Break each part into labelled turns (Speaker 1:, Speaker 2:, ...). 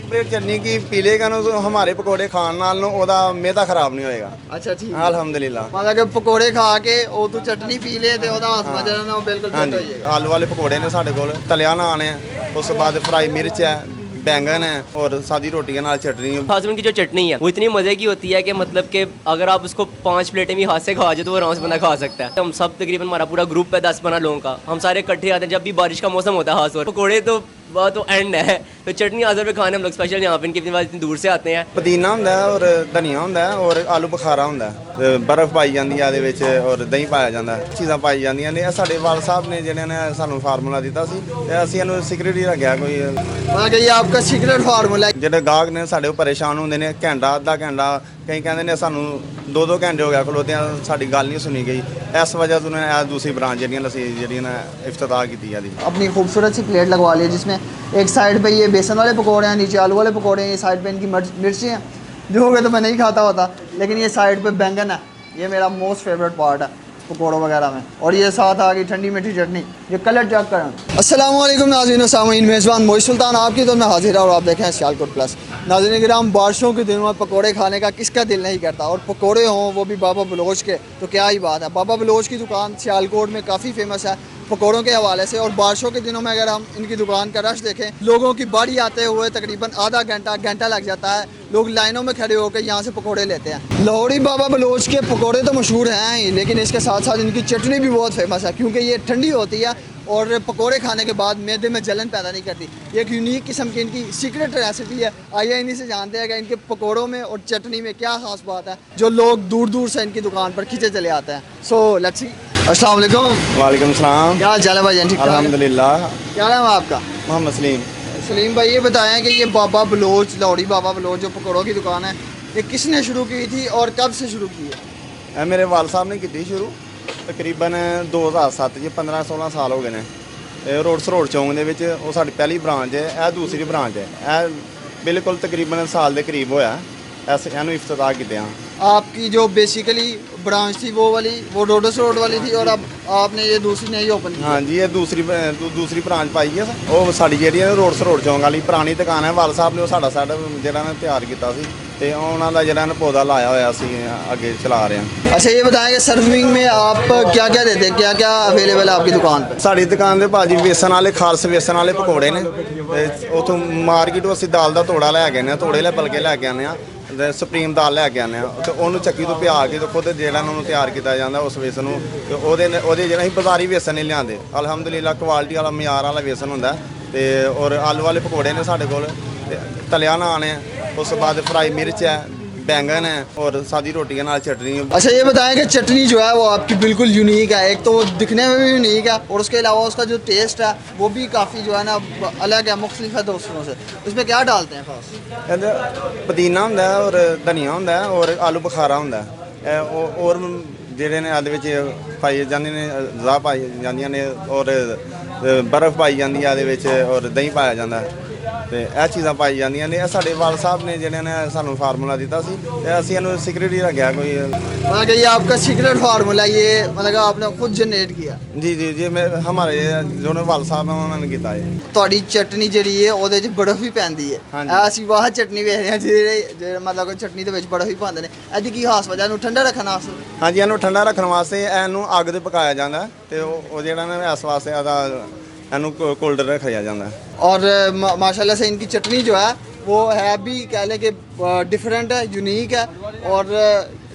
Speaker 1: ਇੱਕ ਪਲੇਟ ਚਟਨੀ ਕੀ ਪੀ ਲੇਗਾ ਨਾ तो हमारे पकौड़े ਖਾਣ ਨਾਲ ਨੂੰ ਉਹਦਾ ਮਿਹਦਾ ਖਰਾਬ ਨਹੀਂ ਹੋਏਗਾ।
Speaker 2: ਅੱਛਾ ਠੀਕ
Speaker 1: ਅਲਹਮਦੁਲਿਲਾ।
Speaker 2: ਮਤਲਬ ਕਿ ਪਕੌੜੇ ਖਾ ਕੇ ਉਹ ਤੂੰ ਚਟਨੀ ਪੀ ਲੇ ਤੇ ਉਹਦਾ ਹਸਮਾ ਜਿਹੜਾ ਨਾ ਉਹ ਬਿਲਕੁਲ ਫਿੱਟ ਹੋ ਜਾਏਗਾ।
Speaker 1: ਆਲੂ ਵਾਲੇ ਪਕੌੜੇ ਨੇ ਸਾਡੇ ਕੋਲ, ਤਲਿਆ ਨਾਨ ਹੈ, ਉਸ ਤੋਂ ਬਾਅਦ ਫਰਾਈ ਮਿਰਚ ਹੈ, बैंगन है और सादी रोटी के नाल चटनी।
Speaker 3: खास उनकी जो चटनी है वो इतनी मज़े की होती है कि मतलब कि अगर आप उसको 5 प्लेटें भी हाथ से खा जाए तो वो आराम से बंदा खा सकता है। हम सब तकरीबन हमारा पूरा ग्रुप है 10-15 लोगों का, हम सारे इकट्ठे आते हैं जब भी बारिश का मौसम होता है खास तौर। पकौड़े तो बात तो एंड है, तो चटनी आजर पे खाने हम लोग स्पेशल यहाँ पे इनकी इतनी दूर से आते हैं।
Speaker 1: पुदीना ਹੁੰਦਾ और धनिया ਹੁੰਦਾ और आलू बुखारा ਹੁੰਦਾ, ਬਰਫ਼ ਪਾਈ ਜਾਂਦੀ ਆ ਇਹਦੇ ਵਿੱਚ ਔਰ ਦਹੀਂ ਪਾਇਆ ਜਾਂਦਾ, ਚੀਜ਼ਾਂ ਪਾਈ ਜਾਂਦੀਆਂ ਨੇ। ਇਹ ਸਾਡੇ ਵਾਲ ਸਾਹਿਬ ਨੇ ਜਿਹੜੇ ਨੇ ਸਾਨੂੰ ਫਾਰਮੂਲਾ ਦਿੱਤਾ ਸੀ ਤੇ ਅਸੀਂ ਇਹਨੂੰ ਸਿਕਰਟ ਹੀ ਰੱਖਿਆ ਕੋਈ।
Speaker 2: ਮੈਂ ਕਿਹਾ ਇਹ ਆਪਕਾ ਸੀਕ੍ਰੇਟ ਫਾਰਮੂਲਾ ਹੈ।
Speaker 1: ਜਿਹੜੇ ਗਾਹਕ ਨੇ ਸਾਡੇ ਪਰੇਸ਼ਾਨ ਹੁੰਦੇ ਨੇ, ਘੰਟਾ ਅੱਧਾ ਘੰਟਾ, ਕਈ ਕਹਿੰਦੇ ਨੇ ਸਾਨੂੰ 2-2 ਘੰਟੇ ਹੋ ਗਿਆ ਖਲੋਤਿਆਂ, ਸਾਡੀ ਗੱਲ ਨਹੀਂ ਸੁਣੀ ਗਈ। ਇਸ ਵਜ੍ਹਾ ਤੋਂ ਇਹ ਦੂਸਰੀ ਬ੍ਰਾਂਚ ਜਿਹੜੀਆਂ ਅਸੀਂ ਜਿਹੜੀਆਂ ਨੇ ਇਫਤਤਾਹ ਕੀਤੀ ਆ ਦੀ।
Speaker 2: अपनी खूबसूरत सी प्लेट लगवा ली जिसमें एक साइड पे ये बेसन वाले पकौड़े हैं, नीचे आलू वाले पकौड़े हैं, ये साइड पे इनकी मिर्ची हैं जो होगा तो मैं नहीं खाता होता, लेकिन ये साइड पे बैंगन है, ये मेरा मोस्ट फेवरेट पार्ट है पकौड़ों वगैरह में। और ये साथ आ गई ठंडी मीठी चटनी, ये कलर चेक करें। अस्सलाम वालेकुम नाज़रीन व सामीन, मेज़बान मोहित सुल्तान आपकी तो मैं हाजिर और आप देखें सियालकोट प्लस। नाज़रीन किराम, बारिशों के दिनों में पकौड़े खाने का किसका दिल नहीं करता, और पकौड़े हों वो भी बाबा बलोच के, तो क्या ही बात है। बाबा बलोच की दुकान सियालकोट में काफ़ी फेमस है पकौड़ों के हवाले से, और बारिशों के दिनों में अगर हम इनकी दुकान का रश देखें, लोगों की बारी आते हुए तकरीबन आधा घंटा लग जाता है। लोग लाइनों में खड़े होकर यहाँ से पकौड़े लेते हैं। लाहौरी बाबा बलोच के पकौड़े तो मशहूर हैं ही, लेकिन इसके साथ साथ इनकी चटनी भी बहुत फेमस है, क्योंकि ये ठंडी होती है और पकौड़े खाने के बाद मैदे में जलन पैदा नहीं करती। ये एक यूनिक किस्म की इनकी सीक्रेट रेसिपी है। आइए इन्हीं से जानते हैं कि इनके पकौड़ों में और चटनी में क्या खास बात है जो लोग दूर दूर से इनकी दुकान पर खींचे चले आते हैं। So let's see. अस्सलाम वालेकुम।
Speaker 1: वालेकुम सलाम।
Speaker 2: क्या हाल चाल है भाईजान? ठीक ठाक?
Speaker 1: अल्हम्दुलिल्लाह।
Speaker 2: क्या नाम है आपका?
Speaker 1: मोहम्मद सलीम।
Speaker 2: सलीम भाई, ये बताएं कि ये बाबा बलोच, लाहौरी बाबा बलोच जो पकौड़ों की दुकान है, ये किसने शुरू की थी और कब से शुरू की है?
Speaker 1: ਇਹ ਮੇਰੇ ਵਾਲ ਸਾਹਿਬ ਨੇ ਕੀਤੀ ਸ਼ੁਰੂ ਤਕਰੀਬਨ 2007 'ਚ, 15-16 ਸਾਲ ਹੋ ਗਏ ਨੇ। ਇਹ ਰੋਡ ਸਰੋੜ ਚੌਂਕ ਦੇ ਵਿੱਚ ਉਹ ਸਾਡੀ ਪਹਿਲੀ ਬ੍ਰਾਂਚ ਹੈ, ਇਹ ਦੂਸਰੀ ਬ੍ਰਾਂਚ ਹੈ। ਇਹ ਬਿਲਕੁਲ ਤਕਰੀਬਨ ਸਾਲ ਦੇ ਕਰੀਬ ਹੋਇਆ ਇਹਨੂੰ ਇਫਤਤਾਹ ਕੀਤੇ ਹਾਂ।
Speaker 2: आपकी जो बेसिकली ब्रांच थी वो वाली, वो रोडस रोड वाली थी, और अब आपने ये दूसरी नई ओपन की?
Speaker 1: हाँ जी, ਇਹ ਦੂਸਰੀ ਬ੍ਰਾਂਚ ਪਾਈ ਹੈ। ਉਹ ਸਾਡੀ ਜਿਹੜੀ ਹੈ ਰੋਡ ਸਰੋੜ ਚੌਂਕ ਵਾਲੀ ਪੁਰਾਣੀ ਦੁਕਾਨ ਹੈ। ਵਾਲ ਸਾਹਿਬ ਨੇ ਉਹ ਸਾਡਾ ਸਾਈਡ ਜਿਹੜਾ ਨੇ ਤਿਆਰ ਕੀਤਾ ਸੀ ਤੇ ਉਹਨਾਂ ਦਾ ਜਿਹੜਾ ਨੇ ਪੌਦਾ ਲਾਇਆ ਹੋਇਆ ਸੀ, ਅੱਗੇ ਚਲਾ ਰਹੇ ਹਾਂ।
Speaker 2: अच्छा ये बताएं कि सर्विंग में आप क्या क्या देते हैं, क्या क्या अवेलेबल है आपकी दुकान पर?
Speaker 1: ਸਾਡੀ ਦੁਕਾਨ ਦੇ ਭਾਜੀ ਵੇਸਣ ਵਾਲੇ, ਖਾਲਸ ਵੇਸਣ ਵਾਲੇ ਪਕੌੜੇ ਨੇ ਤੇ ਉਥੋਂ ਮਾਰਕੀਟੋਂ ਅਸੀਂ ਦਾਲ ਦਾ ਤੋੜਾ ਲੈ ਕੇ ਆਉਂਦੇ ਹਾਂ, ਤੋੜੇ ਲੈ ਬਲਕੇ ਲੈ ਕੇ ਆਉਂਦੇ ਹਾਂ, ਸੁਪਰੀਮ ਦਾਲ ਲੈ ਕੇ ਆਉਂਦੇ ਹਾਂ ਤੇ ਉਹਨੂੰ ਚੱਕੀ ਤੋਂ ਪਿਆ ਕੇ ਤੇ ਖੁਦ ਜਿਹੜਾ ਉਹਨੂੰ ਤਿਆਰ ਕੀਤਾ ਜਾਂਦਾ ਉਸ ਵੇਸਣ ਨੂੰ, ਤੇ ਉਹਦੇ ਜਿਹੜਾ ਅਸੀਂ ਬਾਜ਼ਾਰੀ ਵੇਸਣ ਨਹੀਂ ਲਿਆਉਂਦੇ। ਅਲਹਮਦੁਲਿਲਾ ਕੁਆਲਿਟੀ ਵਾਲਾ, ਮਿਆਰ ਵਾਲਾ ਵੇਸਣ ਹੁੰਦਾ। ਤੇ ਔਰ ਆਲੂ ਵਾਲੇ ਪਕੌੜੇ ਨੇ ਸਾਡੇ ਕੋਲ, ਤੇ ਤਲਿਆ ਨਾਨ ਹੈ, ਉਸ ਤੋਂ ਬਾਅਦ ਫਰਾਈ ਮਿਰਚ ਹੈ, बैंगन है और सादी रोटी के नाल चटनी।
Speaker 2: अच्छा ये बताएं कि चटनी जो है वो आपकी बिल्कुल यूनिक है, एक तो वो दिखने में भी यूनिक है और उसके अलावा उसका जो टेस्ट है वो भी काफ़ी जो है ना अलग है, मुख्तलिफ है दूसरों से। उसमें क्या डालते हैं खास?
Speaker 1: पुदीना ਹੁੰਦਾ और धनिया ਹੁੰਦਾ और आलू बुखारा ਹੁੰਦਾ और ਜਿਹੜੇ ਨੇ ਇਹਦੇ ਵਿੱਚ ਪਾਈ ਜਾਂਦੇ ਨੇ, ਜ਼ਾਹ ਪਾਈ ਜਾਂਦੀਆਂ ਨੇ ਔਰ ਬਰਫ਼ ਪਾਈ ਜਾਂਦੀ ਆ ਇਹਦੇ ਵਿੱਚ ਔਰ ਦਹੀਂ ਪਾਇਆ ਜਾਂਦਾ ਤੇ ਇਹ ਚੀਜ਼ਾਂ ਪਾਈ ਜਾਂਦੀਆਂ ਨੇ। ਇਹ ਸਾਡੇ ਵਾਲ ਸਾਹਿਬ ਨੇ ਜਿਹੜੇ ਨੇ ਸਾਨੂੰ ਫਾਰਮੂਲਾ ਦਿੱਤਾ ਸੀ ਤੇ ਅਸੀਂ ਇਹਨੂੰ ਸਿਕਰਟ ਹੀ ਰੱਖਿਆ ਕੋਈ।
Speaker 2: मैं कि ये आपका सीक्रेट फार्मूला, ये मतलब आपने खुद जनरेट किया?
Speaker 1: ਜੀ ਜੀ ਜੀ, ਮੈਂ ਹਮਾਰੇ ਜੋ ਵਾਲ ਸਾਹਿਬ ਨੇ ਉਹਨਾਂ ਨੇ ਕੀਤਾ ਹੈ।
Speaker 2: ਤੁਹਾਡੀ ਚਟਨੀ ਜਿਹੜੀ ਹੈ ਉਹਦੇ 'ਚ ਬਰਫ਼ ਵੀ ਪੈਂਦੀ ਹੈ।
Speaker 1: ਹਾਂਜੀ।
Speaker 2: ਅਸੀਂ ਵਾਹ ਚਟਨੀ ਵੇਖ ਰਹੇ ਹਾਂ ਜਿਹੜੇ ਮਤਲਬ ਕਿ ਚਟਨੀ ਦੇ ਵਿੱਚ ਬਰਫ਼ ਵੀ ਪਾਉਂਦੇ ਨੇ, ਇਹਦੀ ਕੀ ਖਾਸ ਵਜ੍ਹਾ? ਇਹਨੂੰ ਠੰਡਾ ਰੱਖਣ ਵਾਸਤੇ?
Speaker 1: ਹਾਂਜੀ, ਇਹਨੂੰ ਠੰਡਾ ਰੱਖਣ ਵਾਸਤੇ ਇਹਨੂੰ ਅੱਗ ਤੇ ਪਕਾਇਆ ਜਾਂਦਾ ਤੇ ਉਹ ਜਿਹੜਾ ਨਾ ਇਸ ਵਾਸਤੇ ਇਹਦਾ ਇਹਨੂੰ ਕੋਲਡ ਰੱਖਿਆ ਜਾਂਦਾ।
Speaker 2: और माशाल्लाह से इनकी चटनी जो है वो है भी कह लें कि डिफरेंट है, यूनिक है और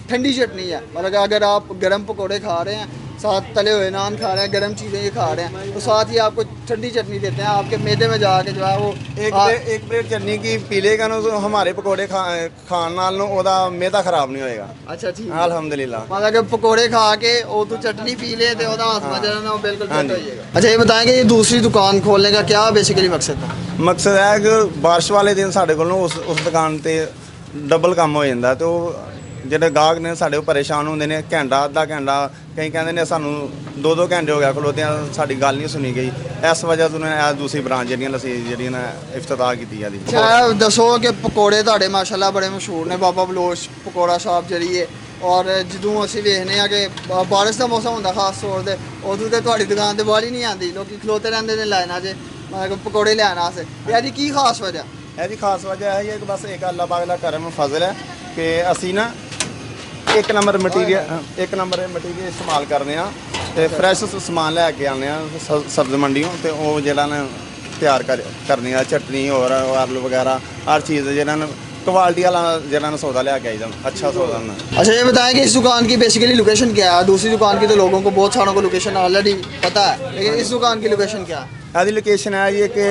Speaker 2: ठंडी चटनी है। मतलब अगर आप गर्म पकोड़े खा रहे हैं, साथ तले हुए नान खा रहे हैं, गर्म चीज़ें ये खा रहे हैं, तो साथ ही आपको ठंडी चटनी देते हैं, आपके मैदे में जाके जो है वो
Speaker 1: एक प्लेट चटनी की पी लेगा ना तो हमारे पकौड़े खाਣ ਨਾਲ ਨੂੰ ਉਹਦਾ ਮਿਹਦਾ ਖਰਾਬ ਨਹੀਂ ਹੋਏਗਾ।
Speaker 2: अच्छा ठीक,
Speaker 1: अल्हम्दुलिल्लाह।
Speaker 2: मतलब कि पकोड़े खा के वो तो चटनी पी ले तो ਉਹਦਾ ਹਸਮਾ ਜਿਹੜਾ ਨਾ ਉਹ ਬਿਲਕੁਲ ਫਿੱਟ ਹੋ ਜਾਏਗਾ। अच्छा ये बताएं कि ये दूसरी दुकान खोलने का क्या बेसिकली मकसद था?
Speaker 1: ਮਕਸਦ ਹੈ ਕਿ ਬਾਰਿਸ਼ ਵਾਲੇ ਦਿਨ ਸਾਡੇ ਕੋਲ ਉਸ ਦੁਕਾਨ ਤੇ ਡਬਲ ਕੰਮ ਹੋ ਜਾਂਦਾ ਤੇ ਉਹ ਜਿਹੜੇ ਗਾਹਕ ਨੇ ਸਾਡੇ ਉਹ ਪਰੇਸ਼ਾਨ ਹੁੰਦੇ ਨੇ, ਘੰਟਾ ਅੱਧਾ ਘੰਟਾ, ਕਈ ਕਹਿੰਦੇ ਨੇ ਸਾਨੂੰ 2-2 ਘੰਟੇ ਹੋ ਗਿਆ ਖਲੋਤਿਆਂ, ਸਾਡੀ ਗੱਲ ਨਹੀਂ ਸੁਣੀ ਗਈ। ਇਸ ਵਜ੍ਹਾ ਤੋਂ ਇਹ ਦੂਸਰੀ ਬ੍ਰਾਂਚ ਜਿਹੜੀਆਂ ਨੇ ਇਫਤਤਾਹ ਕੀਤੀ ਆ ਦੀ।
Speaker 2: ਅੱਛਾ ਦੱਸੋ ਕਿ ਪਕੌੜੇ ਤੁਹਾਡੇ ਮਾਸ਼ਾਅੱਲਾ ਬੜੇ ਮਸ਼ਹੂਰ ਨੇ, ਬਾਬਾ ਬਲੋਚ ਪਕੌੜਾ ਸ਼ਾਪ ਜਿਹੜੀ ਹੈ, ਔਰ ਜਦੋਂ ਅਸੀਂ ਵੇਖਦੇ ਹਾਂ ਕਿ ਬਾਰਿਸ਼ ਦਾ ਮੌਸਮ ਹੁੰਦਾ ਖਾਸ ਤੌਰ 'ਤੇ, ਉਦੋਂ ਤੇ ਤੁਹਾਡੀ ਦੁਕਾਨ ਤੇ ਬਾਹਰ ਹੀ ਨਹੀਂ ਆਉਂਦੀ, ਲੋਕੀ ਖਲੋਤੇ ਰਹਿੰਦੇ ਨੇ ਲਾਈਨਾਂ 'ਚ ਪਕੌੜੇ ਲੈਣ ਵਾਸਤੇ। ਇਹਦੀ ਕੀ ਖਾਸ ਵਜ੍ਹਾ?
Speaker 1: ਇਹਦੀ ਖਾਸ ਵਜ੍ਹਾ ਇਹ ਹੈ ਕਿ ਬਸ ਇੱਕ ਅੱਲਾਹ ਪਾਕ ਦਾ ਕਰਮ ਫਜ਼ਲ ਹੈ ਕਿ ਅਸੀਂ ਨਾ ਇੱਕ ਨੰਬਰ ਮਟੀਰੀਅਲ ਇਸਤੇਮਾਲ ਕਰਦੇ ਆ ਤੇ ਫਰੈਸ਼ ਸਮਾਨ ਲੈ ਕੇ ਆਉਂਦੇ ਆ ਸਬਜ਼ੀ ਮੰਡੀੋਂ ਤੇ ਉਹ ਜਿਹੜਾ ਨਾ ਤਿਆਰ ਕਰਨੀ ਆ ਚਟਨੀ ਹੋਰ ਆਲੂ वगैरह हर चीज़ ਜਿਹੜਾ ਨਾ क्वालिटी वाला ਜਿਹੜਾ ਨਾ सौदा ਲੈ ਕੇ आईदा अच्छा सौदा ना।
Speaker 2: अच्छा ये बताएं कि इस दुकान की बेसिकली लोकेशन क्या है? दूसरी दुकान की तो लोगों को बहुत सारों को लोकेशन ऑलरेडी पता है, लेकिन इस दुकान की लोकेशन क्या है?
Speaker 1: ਇਹਦੀ ਲੋਕੇਸ਼ਨ ਹੈ ਜੀ ਕਿ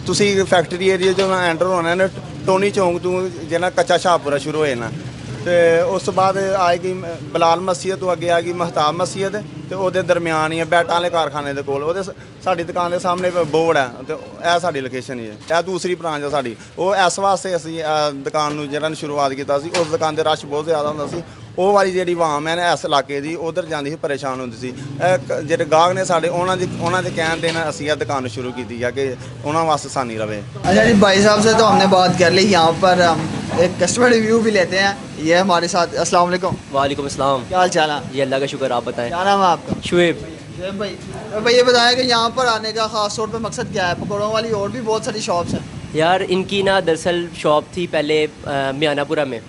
Speaker 1: ਤੁਸੀਂ ਫੈਕਟਰੀ ਏਰੀਆ ਚੋਂ ਐਂਟਰ ਹੋਣਾ ਨਾ ਟੋਨੀ ਚੌਂਕ ਤੋਂ ਜਿਹੜਾ ਕੱਚਾ ਸ਼ਾਹਪੁਰਾ ਸ਼ੁਰੂ ਹੋਏ ਨਾ ਤੇ ਉਸ ਤੋਂ ਬਾਅਦ ਆਏਗੀ ਬਲਾਲ ਮਸਜਿਦ ਤੋਂ ਅੱਗੇ ਆਏਗੀ ਮਹਤਾਬ ਮਸਜਿਦ ਤੇ ਉਹਦੇ ਦਰਮਿਆਨ ਹੀ ਹੈ ਬੈਟਾਂ ਵਾਲੇ ਕਾਰਖਾਨੇ ਦੇ ਕੋਲ ਉਹਦੇ ਸਾਡੀ ਦੁਕਾਨ ਦੇ ਸਾਹਮਣੇ ਬੋਰਡ ਹੈ ਤੇ ਇਹ ਸਾਡੀ ਲੋਕੇਸ਼ਨ ਹੀ ਹੈ। ਇਹ ਦੂਸਰੀ ਬ੍ਰਾਂਚ ਹੈ ਸਾਡੀ। ਉਹ ਇਸ ਵਾਸਤੇ ਅਸੀਂ ਦੁਕਾਨ ਨੂੰ ਜਿਹੜਾ ਸ਼ੁਰੂਆਤ ਕੀਤਾ ਸੀ ਉਸ ਦੁਕਾਨ ਦੇ ਰਸ਼ ਬਹੁਤ ਜ਼ਿਆਦਾ ਹੁੰਦਾ ਸੀ। ਉਹ ਵਾਲੀ ਜਿਹੜੀ ਆਵਾਮ ਹੈ ਨਾ ਇਸ ਇਲਾਕੇ ਦੀ ਉਧਰ ਜਾਂਦੀ ਸੀ ਪਰੇਸ਼ਾਨ ਹੁੰਦੀ ਸੀ। ਜਿਹੜੇ ਗਾਹਕ ਨੇ ਸਾਡੇ ਉਹਨਾਂ ਦੇ ਕਹਿਣ ਦੇ ਨਾਲ ਅਸੀਂ ਇਹ ਦੁਕਾਨ ਸ਼ੁਰੂ ਕੀਤੀ ਹੈ ਕਿ ਉਹਨਾਂ ਵਾਸਤੇ ਆਸਾਨੀ ਰਵੇ।
Speaker 2: अच्छा जी भाई साहब से तो हमने बात कर ली, यहाँ पर हम एक कस्टमर रिव्यू भी लेते हैं। ये हमारे साथ अस्सलाम वालेकुम।
Speaker 3: वालेकुम अस्सलाम।
Speaker 2: क्या हाल चाल है?
Speaker 3: जी अल्लाह का शुक्र, आप बताएं।
Speaker 2: क्या नाम है आपका?
Speaker 3: शुएब।
Speaker 2: शुएब भाई। तो भाई ये बताएं कि यहाँ पर आने का खास तौर पे मकसद क्या है? पकौड़ों वाली और भी बहुत सारी शॉप्स हैं।
Speaker 3: यार इनकी ना दरअसल शॉप थी पहले मियानापुरा में,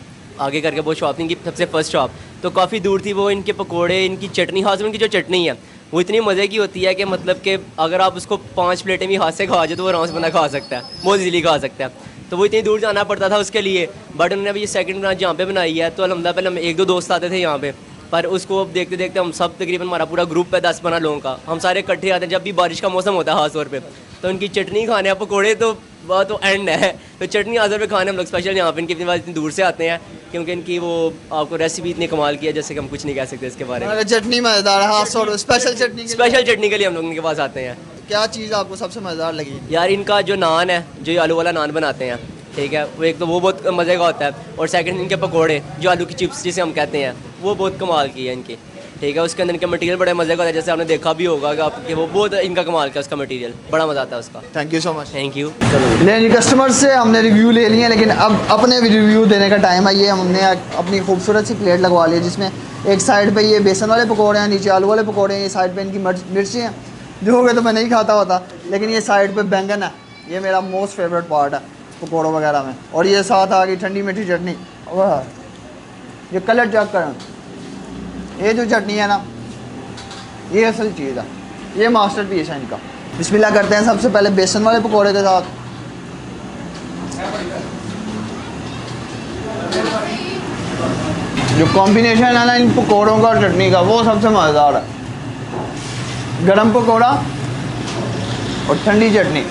Speaker 3: आगे करके वो शॉप थी इनकी सबसे फर्स्ट शॉप, तो काफ़ी दूर थी वो। इनके पकोड़े, इनकी चटनी, खास उनकी जो चटनी है वो इतनी मज़े की होती है कि मतलब कि अगर आप उसको 5 प्लेटें भी हाथ से खा जाए तो वो आराम से बंदा खा सकता है, बहुत इजीली खा सकता है। तो वो इतनी दूर जाना पड़ता था उसके लिए, बट उन्होंने अभी ये सेकंड ब्रांच यहाँ पे बनाई है। तो अलहमदिल्ला पहले हम 1-2 दोस्त आते थे यहाँ पे, पर उसको अब देखते देखते हम सब तकरीबन हमारा पूरा ग्रुप है 10-15 लोगों का, हम सारे इकट्ठे आते हैं जब भी बारिश का मौसम होता है खास तौर पे। तो उनकी चटनी खाने हैं, पकौड़े तो वह तो एंड है, तो चटनी आज़र पे खाने हम लोग स्पेशल यहाँ पे इनकी इतनी बार इतनी दूर से आते हैं क्योंकि इनकी वो आपको रेसिपी इतनी कमाल की है जैसे कि हम कुछ नहीं कह सकते इसके बारे में।
Speaker 2: अगर चटनी मज़ेदार है, खास तौर पे स्पेशल चटनी के लिए।
Speaker 3: स्पेशल चटनी के लिए हम लोग इनके पास आते हैं।
Speaker 2: क्या चीज़ आपको सबसे मज़ेदार लगी?
Speaker 3: यार इनका जो नान है, जो ये आलू वाला नान बनाते हैं, ठीक है, वो एक तो वो बहुत मज़े का होता है, और सेकंड इनके पकोड़े जो आलू की चिप्स जिसे हम कहते हैं वो बहुत कमाल की है इनकी, ठीक है। उसके अंदर इनका मटेरियल बड़े मज़े का होता है, जैसे आपने देखा भी होगा कि आपके वो बहुत इनका कमाल का उसका मटेरियल बड़ा मज़ा आता है उसका।
Speaker 2: Thank you so much.
Speaker 3: Thank you.
Speaker 2: नहीं कस्टमर से हमने रिव्यू ले लिए, लेकिन अब अपने भी रिव्यू देने का टाइम है। ये हमने अपनी खूबसूरत सी प्लेट लगवा ली है जिसमें एक साइड पे ये बेसन वाले पकौड़े हैं, नीचे आलू वाले पकौड़े हैं, ये साइड पे इनकी मिर्ची हैं जो हो गए तो मैं नहीं खाता होता, लेकिन ये साइड पे बैंगन है, ये मेरा मोस्ट फेवरेट पार्ट है पकौड़ों वगैरह में। और ये साथ आ गई ठंडी मीठी चटनी। वाह, ये कलर चेक करें, ये जो चटनी है ना ये असल चीज़ है, ये मास्टर पीस है इनका। बिस्मिल्लाह करते हैं सबसे पहले बेसन वाले पकौड़े के साथ। जो कॉम्बिनेशन है ना इन पकौड़ों का और चटनी का वो सबसे मज़ेदार है। गरम पकौड़ा और ठंडी चटनी।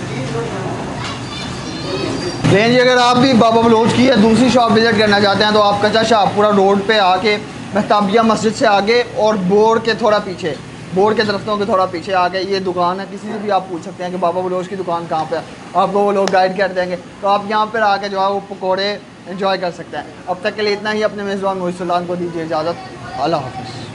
Speaker 2: लेकिन अगर आप भी बाबा बलोच की या दूसरी शॉप विज़िट करना चाहते हैं तो आप कच्चा शाहपुरा रोड पे आके महताबिया मस्जिद से आगे और बोर्ड के थोड़ा पीछे, बोर्ड के दरख्तों के थोड़ा पीछे आके ये दुकान है। किसी से भी आप पूछ सकते हैं कि बाबा बलोच की दुकान कहाँ पे है, आपको वो लोग गाइड कर देंगे। तो आप यहाँ पर आके जो है वो पकौड़े एंजॉय कर सकते हैं। अब तक के लिए इतना ही। अपने मेज़बान मोहित सुल्तान को दीजिए इजाज़त। अल्लाह हाफ़िज़।